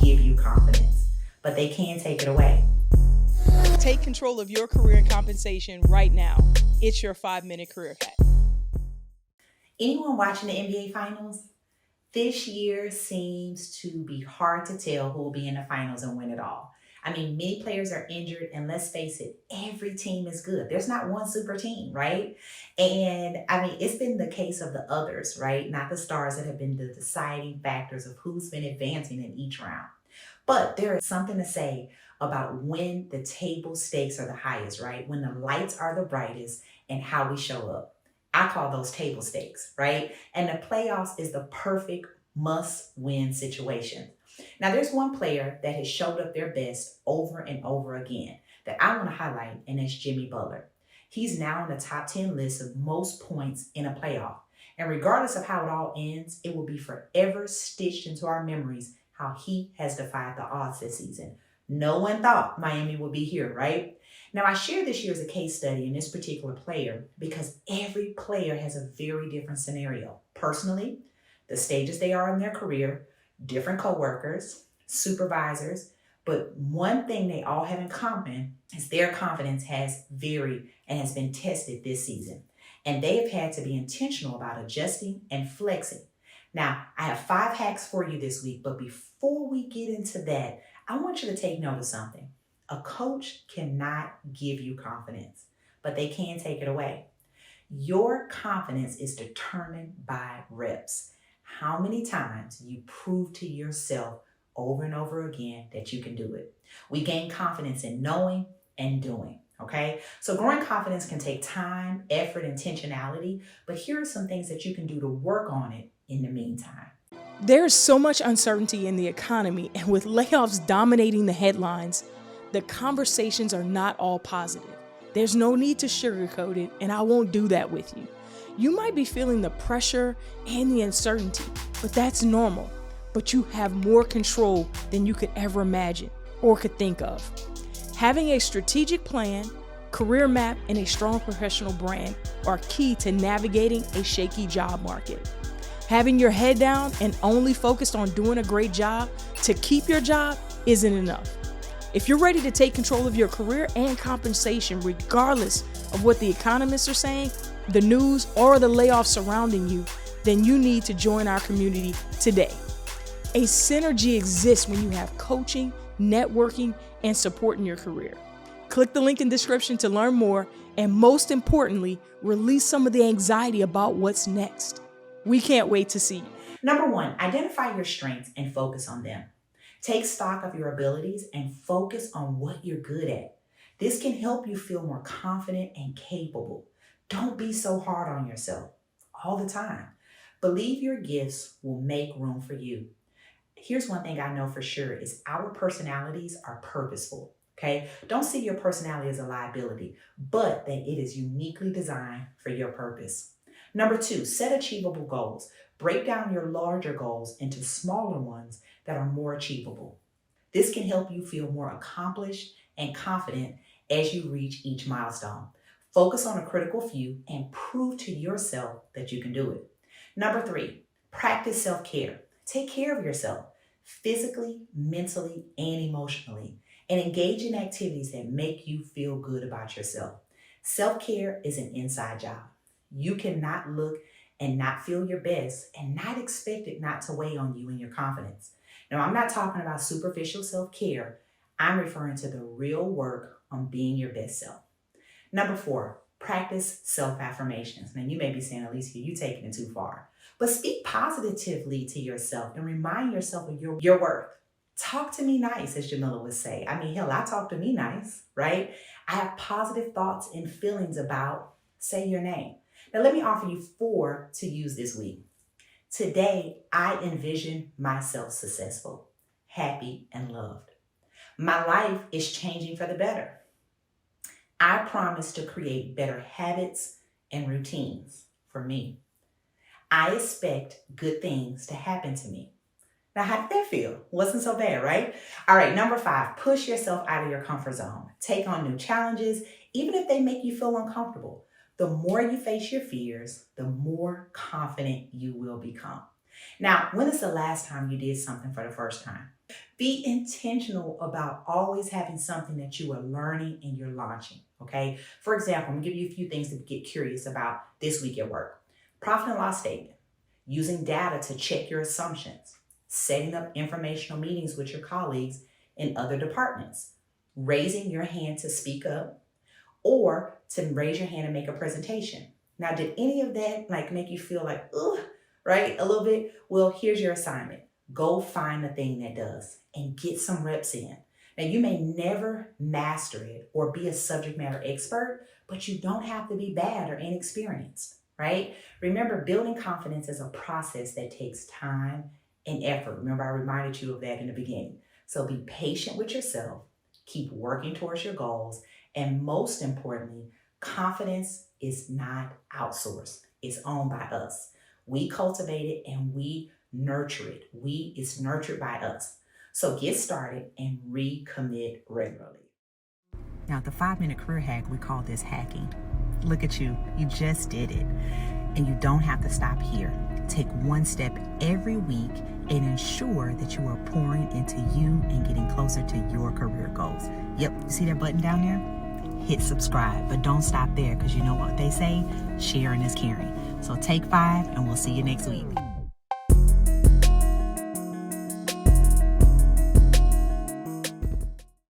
give you confidence, but they can take it away. Take control of your career and compensation right now. It's your 5-minute career hack. Anyone watching the NBA Finals? This year seems to be hard to tell who will be in the finals and win it all. I mean, many players are injured, and let's face it, every team is good. There's not one super team, right? And I mean, it's been the case of the others, right? Not the stars that have been the deciding factors of who's been advancing in each round. But there is something to say about when the table stakes are the highest, right? When the lights are the brightest and how we show up. I call those table stakes, right? And the playoffs is the perfect must-win situation. Now, there's one player that has showed up their best over and over again that I want to highlight, and that's Jimmy Butler. He's now in the top 10 list of most points in a playoff. And regardless of how it all ends, it will be forever stitched into our memories how he has defied the odds this season. No one thought Miami would be here, right? Now, I share this year as a case study in this particular player because every player has a very different scenario. Personally, the stages they are in their career, different coworkers, supervisors, but one thing they all have in common is their confidence has varied and has been tested this season. And they have had to be intentional about adjusting and flexing. Now, I have 5 hacks for you this week, but before we get into that, I want you to take note of something. A coach cannot give you confidence, but they can take it away. Your confidence is determined by reps. How many times you prove to yourself over and over again that you can do it. We gain confidence in knowing and doing, okay? So growing confidence can take time, effort, intentionality, but here are some things that you can do to work on it in the meantime. There's so much uncertainty in the economy, and with layoffs dominating the headlines, the conversations are not all positive. There's no need to sugarcoat it, and I won't do that with you. You might be feeling the pressure and the uncertainty, but that's normal. But you have more control than you could ever imagine or could think of. Having a strategic plan, career map, and a strong professional brand are key to navigating a shaky job market. Having your head down and only focused on doing a great job to keep your job isn't enough. If you're ready to take control of your career and compensation, regardless of what the economists are saying, the news, or the layoffs surrounding you, then you need to join our community today. A synergy exists when you have coaching, networking, and support in your career. Click the link in the description to learn more, and most importantly, release some of the anxiety about what's next. We can't wait to see you. Number 1, identify your strengths and focus on them. Take stock of your abilities and focus on what you're good at. This can help you feel more confident and capable. Don't be so hard on yourself all the time. Believe your gifts will make room for you. Here's one thing I know for sure is our personalities are purposeful, okay? Don't see your personality as a liability, but that it is uniquely designed for your purpose. Number 2, set achievable goals. Break down your larger goals into smaller ones that are more achievable. This can help you feel more accomplished and confident as you reach each milestone. Focus on a critical few and prove to yourself that you can do it. Number 3, practice self-care. Take care of yourself physically, mentally, and emotionally, and engage in activities that make you feel good about yourself. Self-care is an inside job. You cannot look and not feel your best and not expect it not to weigh on you and your confidence. Now, I'm not talking about superficial self-care. I'm referring to the real work on being your best self. Number 4, practice self-affirmations. Now, you may be saying, Alicia, you're taking it too far. But speak positively to yourself and remind yourself of your worth. Talk to me nice, as Jamila would say. I mean, hell, I talk to me nice, right? I have positive thoughts and feelings about, say your name. Now, let me offer you 4 to use this week. Today, I envision myself successful, happy, and loved. My life is changing for the better. I promise to create better habits and routines for me. I expect good things to happen to me. Now, how did that feel? Wasn't so bad, right? All right, number 5, push yourself out of your comfort zone. Take on new challenges, even if they make you feel uncomfortable. The more you face your fears, the more confident you will become. Now, when is the last time you did something for the first time? Be intentional about always having something that you are learning and you're launching, okay? For example, I'm gonna give you a few things to get curious about this week at work. Profit and loss statement, using data to check your assumptions, setting up informational meetings with your colleagues in other departments, raising your hand to speak up, or to raise your hand and make a presentation. Now, did any of that make you feel like, ugh, right? A little bit? Well, here's your assignment. Go find the thing that does and get some reps in. Now, you may never master it or be a subject matter expert, but you don't have to be bad or inexperienced, right? Remember, building confidence is a process that takes time and effort. Remember, I reminded you of that in the beginning. So be patient with yourself, keep working towards your goals, and most importantly, confidence is not outsourced. It's owned by us. We cultivate it and we nurture it. It's nurtured by us. So get started and recommit regularly. Now, the 5-minute career hack, we call this hacking. Look at you. You just did it. And you don't have to stop here. Take one step every week and ensure that you are pouring into you and getting closer to your career goals. Yep, you see that button down there? Hit subscribe, but don't stop there, because you know what they say, sharing is caring. So take 5 and we'll see you next week.